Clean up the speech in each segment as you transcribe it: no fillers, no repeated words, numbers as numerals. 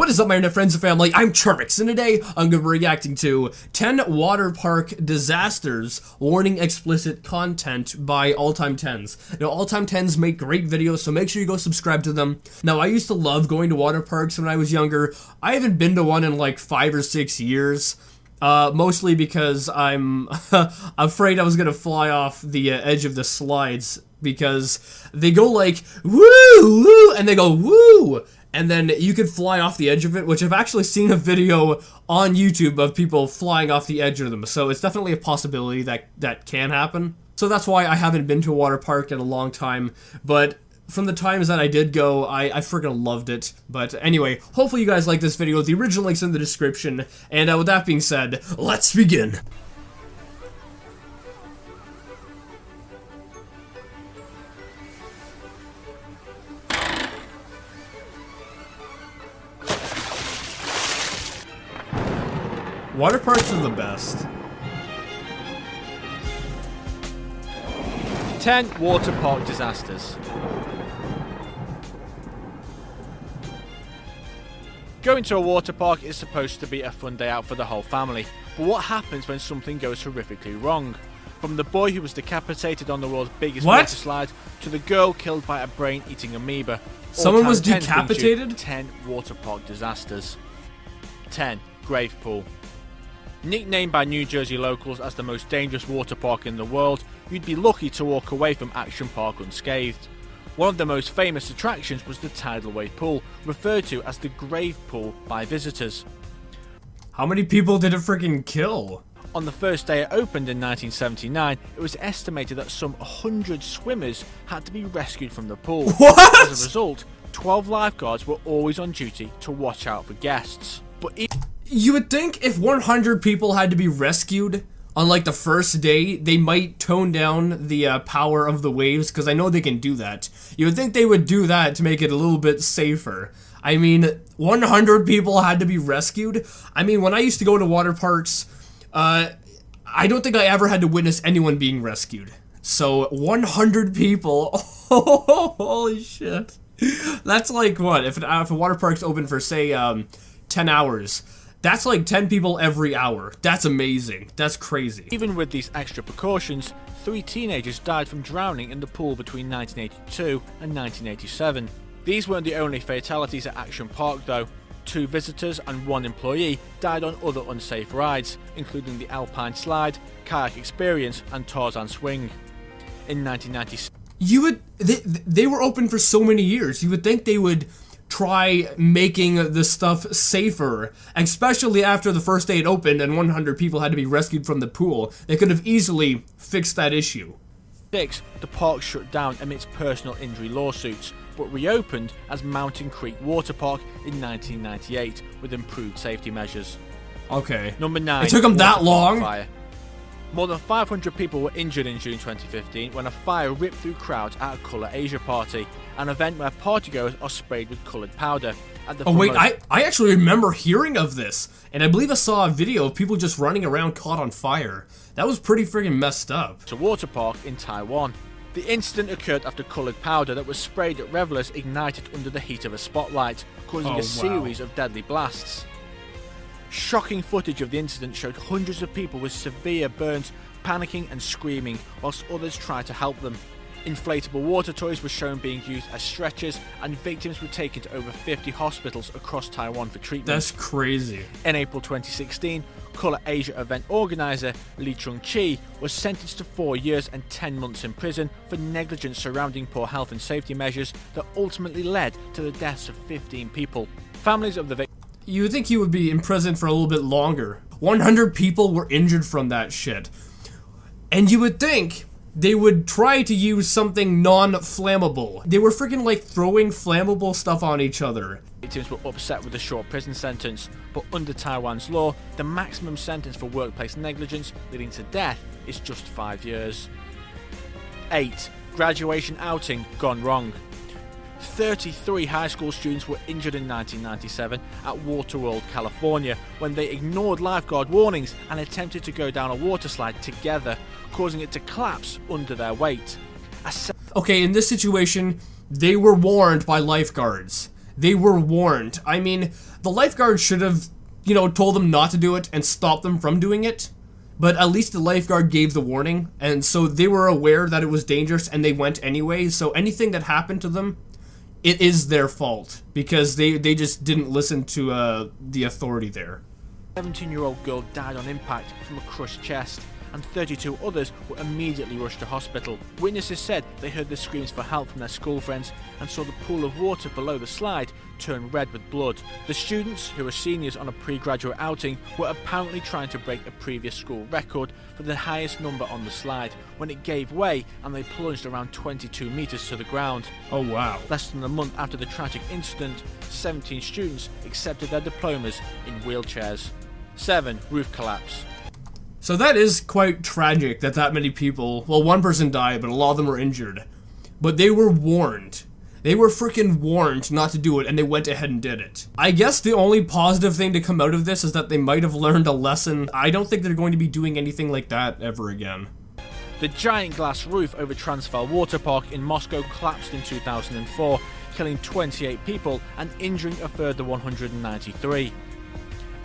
What is up, my internet friends and family? I'm Charmix, and today I'm going to be reacting to 10 water park disasters, warning explicit content by All Time 10s. Now, All Time 10s make great videos, so make sure you go subscribe to them. Now, I used to love going to water parks when I was younger. I haven't been to one in like 5 or 6 years. Mostly because I'm afraid I was going to fly off the edge of the slides, because they go like, woo, woo, and they go, woo, and then you could fly off the edge of it, which I've actually seen a video on YouTube of people flying off the edge of them, so it's definitely a possibility that can happen. So that's why I haven't been to a water park in a long time, but from the times that I did go, I freaking loved it. But anyway, hopefully you guys like this video. The original link's in the description, and with that being said, let's begin. Water parks are the best. 10 water park disasters. Going to a water park is supposed to be a fun day out for the whole family, but what happens when something goes horrifically wrong? From the boy who was decapitated on the world's biggest water slide, to the girl killed by a brain-eating amoeba. Someone was decapitated? 10 water park disasters. 10. Grave Pool. Nicknamed by New Jersey locals as the most dangerous water park in the world, you'd be lucky to walk away from Action Park unscathed. One of the most famous attractions was the tidal wave pool, referred to as the grave pool by visitors. How many people did it freaking kill? On the first day it opened in 1979, it was estimated that some 100 swimmers had to be rescued from the pool. What? As a result, 12 lifeguards were always on duty to watch out for guests. But you would think if 100 people had to be rescued on like the first day, they might tone down the power of the waves, because I know they can do that. You would think they would do that to make it a little bit safer. I mean, 100 people had to be rescued? I mean, when I used to go to water parks, I don't think I ever had to witness anyone being rescued. So, 100 people, holy shit. That's like, what, if a water park's open for, say, 10 hours, that's like 10 people every hour. That's amazing. That's crazy. Even with these extra precautions, 3 teenagers died from drowning in the pool between 1982 and 1987. These weren't the only fatalities at Action Park though. 2 visitors and 1 employee died on other unsafe rides, including the Alpine Slide, Kayak Experience and Tarzan Swing. In 1996, they were open for so many years. You would think they would try making the stuff safer, especially after the first day it opened and 100 people had to be rescued from the pool. They could have easily fixed that issue. The park shut down amidst personal injury lawsuits, but reopened as Mountain Creek Water Park in 1998 with improved safety measures. Okay. Number 9. It took them that long? Fire. More than 500 people were injured in June 2015 when a fire ripped through crowds at a Colour Asia party, an event where partygoers are sprayed with coloured powder. Oh wait, I actually remember hearing of this, and I believe I saw a video of people just running around caught on fire. That was pretty friggin' messed up. To water park in Taiwan. The incident occurred after coloured powder that was sprayed at revelers ignited under the heat of a spotlight, causing a series of deadly blasts. Shocking footage of the incident showed hundreds of people with severe burns panicking and screaming, whilst others tried to help them. Inflatable water toys were shown being used as stretchers, and victims were taken to over 50 hospitals across Taiwan for treatment. That's crazy. In April 2016, Colour Asia event organiser Lee Chung-chi was sentenced to 4 years and 10 months in prison for negligence surrounding poor health and safety measures that ultimately led to the deaths of 15 people. Families of the victims. You would think he would be in prison for a little bit longer. 100 people were injured from that shit. And you would think they would try to use something non-flammable. They were freaking like throwing flammable stuff on each other. Victims were upset with the short prison sentence, but under Taiwan's law, the maximum sentence for workplace negligence leading to death is just 5 years. 8. Graduation outing gone wrong. 33 high school students were injured in 1997 at Waterworld, California, when they ignored lifeguard warnings and attempted to go down a water slide together, causing it to collapse under their weight. Okay, in this situation, they were warned by lifeguards. They were warned. I mean, the lifeguard should have, told them not to do it and stopped them from doing it. But at least the lifeguard gave the warning, and so they were aware that it was dangerous and they went anyway. So anything that happened to them, it is their fault because they just didn't listen to the authority there. 17-year-old girl died on impact from a crushed chest, and 32 others were immediately rushed to hospital. Witnesses said they heard the screams for help from their school friends and saw the pool of water below the slide turn red with blood. The students, who were seniors on a pre-graduate outing, were apparently trying to break a previous school record for the highest number on the slide when it gave way and they plunged around 22 meters to the ground. Oh wow. Less than a month after the tragic incident, 17 students accepted their diplomas in wheelchairs. 7. Roof collapse. So that is quite tragic that many people, well, one person died, but a lot of them were injured. But they were warned. They were freaking warned not to do it, and they went ahead and did it. I guess the only positive thing to come out of this is that they might have learned a lesson. I don't think they're going to be doing anything like that ever again. The giant glass roof over Transvaal Water Park in Moscow collapsed in 2004, killing 28 people and injuring a further 193.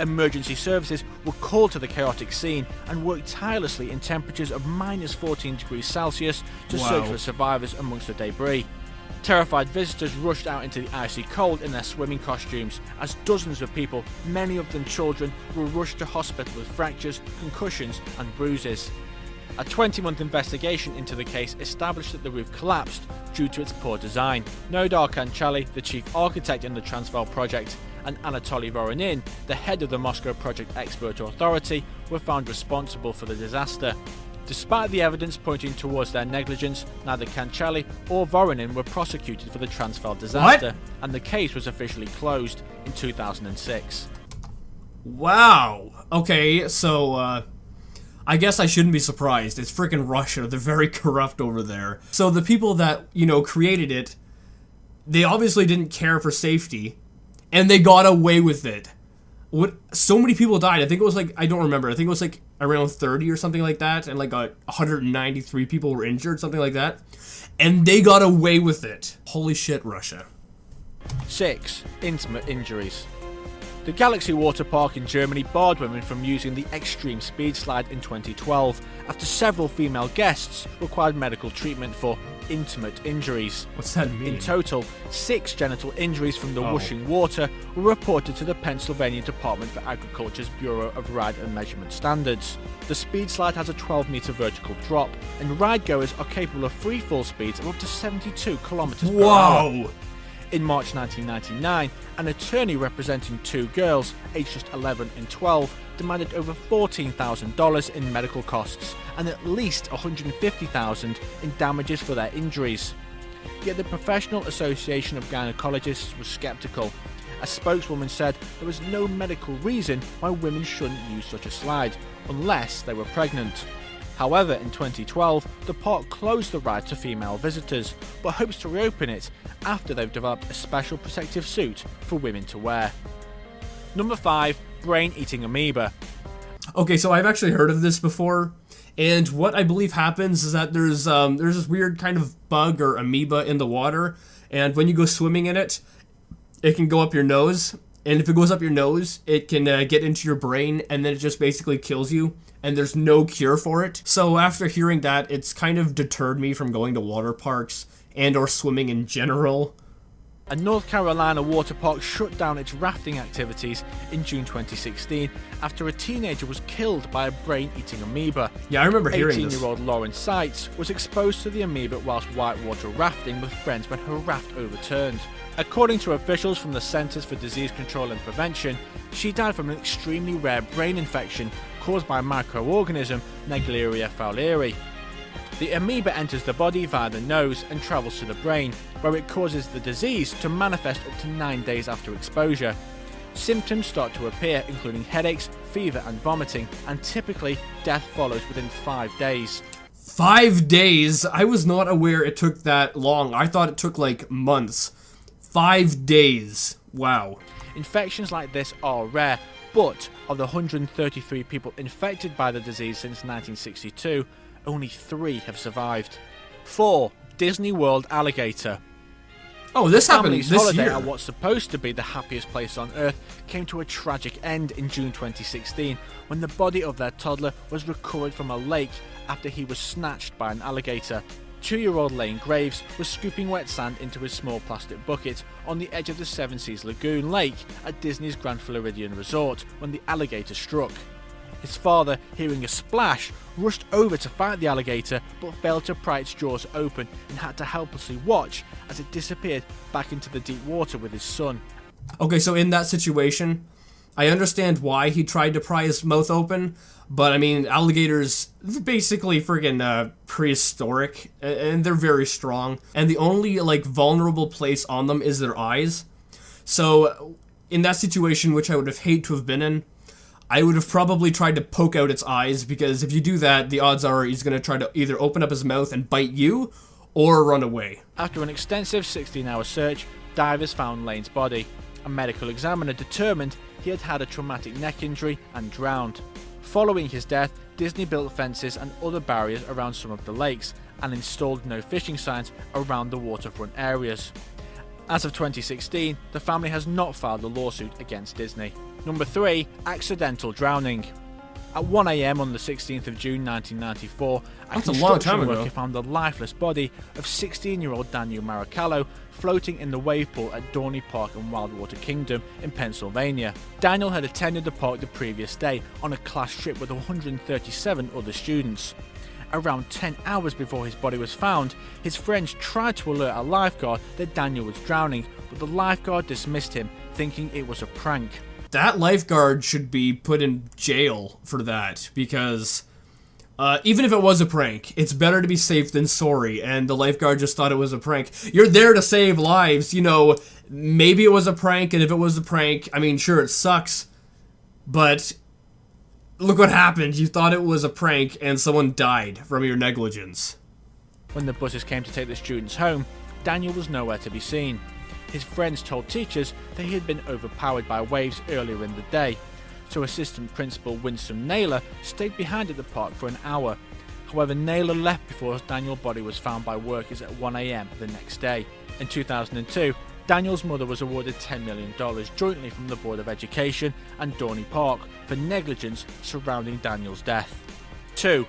Emergency services were called to the chaotic scene and worked tirelessly in temperatures of minus 14 degrees Celsius to search for survivors amongst the debris. Terrified visitors rushed out into the icy cold in their swimming costumes as dozens of people, many of them children, were rushed to hospital with fractures, concussions and bruises. A 20-month investigation into the case established that the roof collapsed due to its poor design. Nodar Kanchali, the chief architect in the Transvaal project, and Anatoly Voronin, the head of the Moscow Project Expert Authority, were found responsible for the disaster. Despite the evidence pointing towards their negligence, neither Kanchali or Voronin were prosecuted for the Transvaal disaster, and the case was officially closed in 2006. Wow. Okay, so, I guess I shouldn't be surprised. It's freaking Russia. They're very corrupt over there. So the people that, created it, they obviously didn't care for safety, and they got away with it. So many people died. I think it was I don't remember. I think it was around 30 or something like that, and 193 people were injured, something like that. And they got away with it. Holy shit, Russia. 6. Intimate injuries. The Galaxy Water Park in Germany barred women from using the extreme speed slide in 2012 after several female guests required medical treatment for intimate injuries. What's that mean? In total, 6 genital injuries from the whooshing water were reported to the Pennsylvania Department for Agriculture's Bureau of Ride and Measurement Standards. The speed slide has a 12-meter vertical drop, and ride goers are capable of free fall speeds of up to 72 kilometers per hour. In March 1999, an attorney representing 2 girls, aged just 11 and 12, demanded over $14,000 in medical costs and at least $150,000 in damages for their injuries. Yet the Professional Association of Gynecologists was skeptical. A spokeswoman said there was no medical reason why women shouldn't use such a slide, unless they were pregnant. However, in 2012, the park closed the ride to female visitors, but hopes to reopen it after they've developed a special protective suit for women to wear. Number 5. Brain-eating amoeba. Okay, so I've actually heard of this before, and what I believe happens is that there's this weird kind of bug or amoeba in the water, and when you go swimming in it, it can go up your nose, and if it goes up your nose, it can get into your brain, and then it just basically kills you. And there's no cure for it. So after hearing that, it's kind of deterred me from going to water parks and or swimming in general. A North Carolina water park shut down its rafting activities in June 2016 after a teenager was killed by a brain-eating amoeba. Yeah, I remember hearing this. 18-year-old Lauren Seitz was exposed to the amoeba whilst whitewater rafting with friends when her raft overturned. According to officials from the Centers for Disease Control and Prevention, she died from an extremely rare brain infection caused by a microorganism, Naegleria fowleri. The amoeba enters the body via the nose and travels to the brain, where it causes the disease to manifest up to 9 days after exposure. Symptoms start to appear, including headaches, fever and vomiting, and typically death follows within 5 days. 5 days? I was not aware it took that long. I thought it took months. 5 days. Wow. Infections like this are rare, but of the 133 people infected by the disease since 1962, only 3 have survived. 4. Disney World alligator. Oh, this happened Family's this holiday year. at what's supposed to be the happiest place on earth came to a tragic end in June 2016 when the body of their toddler was recovered from a lake after he was snatched by an alligator. 2-year-old Lane Graves was scooping wet sand into his small plastic bucket on the edge of the Seven Seas Lagoon Lake at Disney's Grand Floridian Resort when the alligator struck. His father, hearing a splash, rushed over to fight the alligator but failed to pry its jaws open and had to helplessly watch as it disappeared back into the deep water with his son. Okay, so in that situation, I understand why he tried to pry his mouth open, but I mean, alligators, they're basically friggin' prehistoric, and they're very strong, and the only, like, vulnerable place on them is their eyes. So, in that situation, which I would have hated to have been in, I would have probably tried to poke out its eyes, because if you do that, the odds are he's going to try to either open up his mouth and bite you, or run away. After an extensive 16-hour search, divers found Lane's body. A medical examiner determined he had had a traumatic neck injury and drowned. Following his death, Disney built fences and other barriers around some of the lakes and installed no fishing signs around the waterfront areas. As of 2016, the family has not filed a lawsuit against Disney. Number 3. Accidental drowning. At 1 a.m. on the 16th of June 1994, That's a long time ago. worker found the lifeless body of 16-year-old Daniel Maracallo floating in the wave pool at Dorney Park and Wildwater Kingdom in Pennsylvania. Daniel had attended the park the previous day on a class trip with 137 other students. Around 10 hours before his body was found, his friends tried to alert a lifeguard that Daniel was drowning, but the lifeguard dismissed him, thinking it was a prank. That lifeguard should be put in jail for that, because even if it was a prank, it's better to be safe than sorry, and the lifeguard just thought it was a prank. You're there to save lives, you know, maybe it was a prank, and if it was a prank, I mean, sure, it sucks, but look what happened. You thought it was a prank, and someone died from your negligence. When the buses came to take the students home, Daniel was nowhere to be seen. His friends told teachers that he had been overpowered by waves earlier in the day, so Assistant Principal Winston Naylor stayed behind at the park for an hour. However, Naylor left before Daniel's body was found by workers at 1 a.m. the next day. In 2002, Daniel's mother was awarded $10 million jointly from the Board of Education and Dorney Park for negligence surrounding Daniel's death. 2.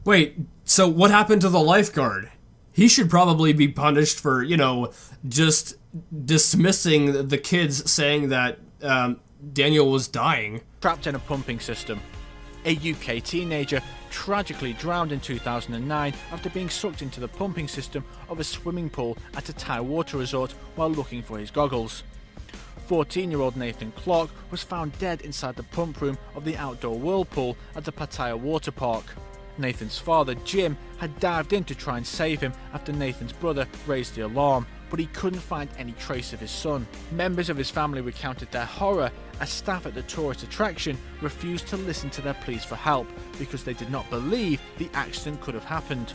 Wait, so what happened to the lifeguard? He should probably be punished for, you know, just dismissing the kids saying that Daniel was dying. Trapped in a pumping system. A UK teenager tragically drowned in 2009 after being sucked into the pumping system of a swimming pool at a Thai water resort while looking for his goggles. 14-year-old Nathan Clark was found dead inside the pump room of the outdoor whirlpool at the Pattaya water park. Nathan's father, Jim, had dived in to try and save him after Nathan's brother raised the alarm, but he couldn't find any trace of his son. Members of his family recounted their horror as staff at the tourist attraction refused to listen to their pleas for help because they did not believe the accident could have happened.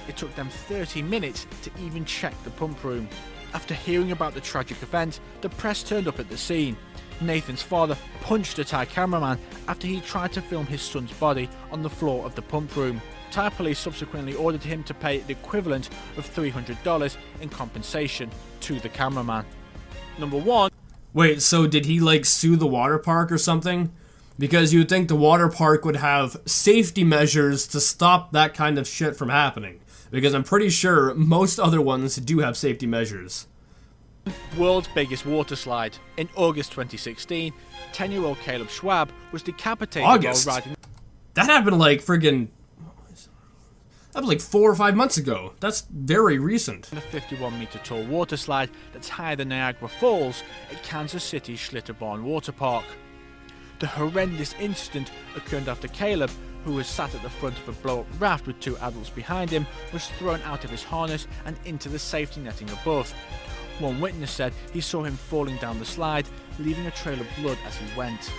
It took them 30 minutes to even check the pump room. After hearing about the tragic event, the press turned up at the scene. Nathan's father punched a Thai cameraman after he tried to film his son's body on the floor of the pump room. Thai police subsequently ordered him to pay the equivalent of $300 in compensation to the cameraman. Number 1. Wait, so did he, like, sue the water park or something? Because you would think the water park would have safety measures to stop that kind of shit from happening. Because I'm pretty sure most other ones do have safety measures. World's biggest water slide. In August 2016, 10-year-old Caleb Schwab was decapitated August? while riding... That happened like friggin'... That was like 4 or 5 months ago. That's very recent. A 51-meter tall water slide that's higher than Niagara Falls at Kansas City's Schlitterbahn Water Park. The horrendous incident occurred after Caleb, who was sat at the front of a blow-up raft with 2 adults behind him, was thrown out of his harness and into the safety netting above. One witness said he saw him falling down the slide, leaving a trail of blood as he went.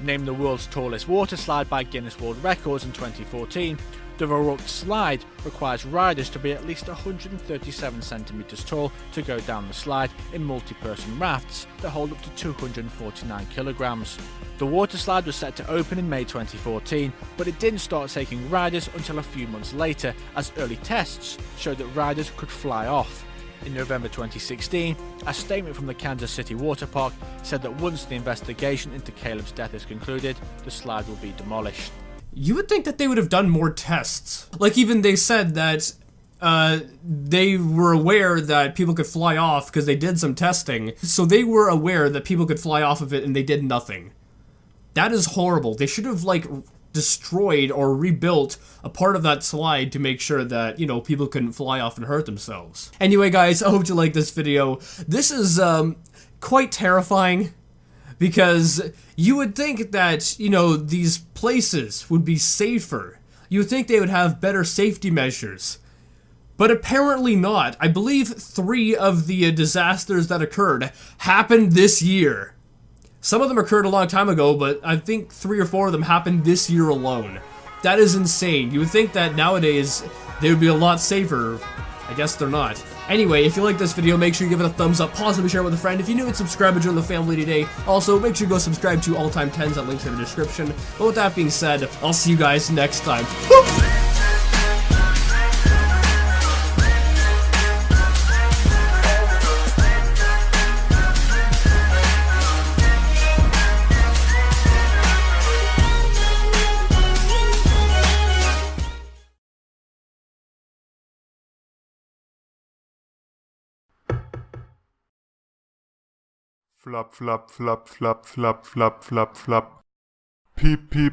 Named the world's tallest water slide by Guinness World Records in 2014, the Varrock slide requires riders to be at least 137 centimeters tall to go down the slide in multi-person rafts that hold up to 249 kilograms. The water slide was set to open in May 2014, but it didn't start taking riders until a few months later, as early tests showed that riders could fly off. In November 2016, a statement from the Kansas City Water Park said that once the investigation into Caleb's death is concluded, the slide will be demolished. You would think that they would have done more tests. Like, even they said that they were aware that people could fly off because they did some testing. So they were aware that people could fly off of it and they did nothing. That is horrible. They should have, like, destroyed or rebuilt a part of that slide to make sure that, you know, people couldn't fly off and hurt themselves. Anyway, guys, I hope you like this video. This is, quite terrifying. Because you would think that, you know, these places would be safer. You would think they would have better safety measures. But apparently not. I believe 3 of the disasters that occurred happened this year. Some of them occurred a long time ago, but I think 3 or 4 of them happened this year alone. That is insane. You would think that nowadays they would be a lot safer. I guess they're not. Anyway, if you like this video, make sure you give it a thumbs up, possibly share it with a friend. If you're new and subscribe and join the family today. Also, make sure you go subscribe to All Time 10s, that link's in the description. But with that being said, I'll see you guys next time. Flap, flap, flap, flap, flap, flap, flap, flap. Piep, piep.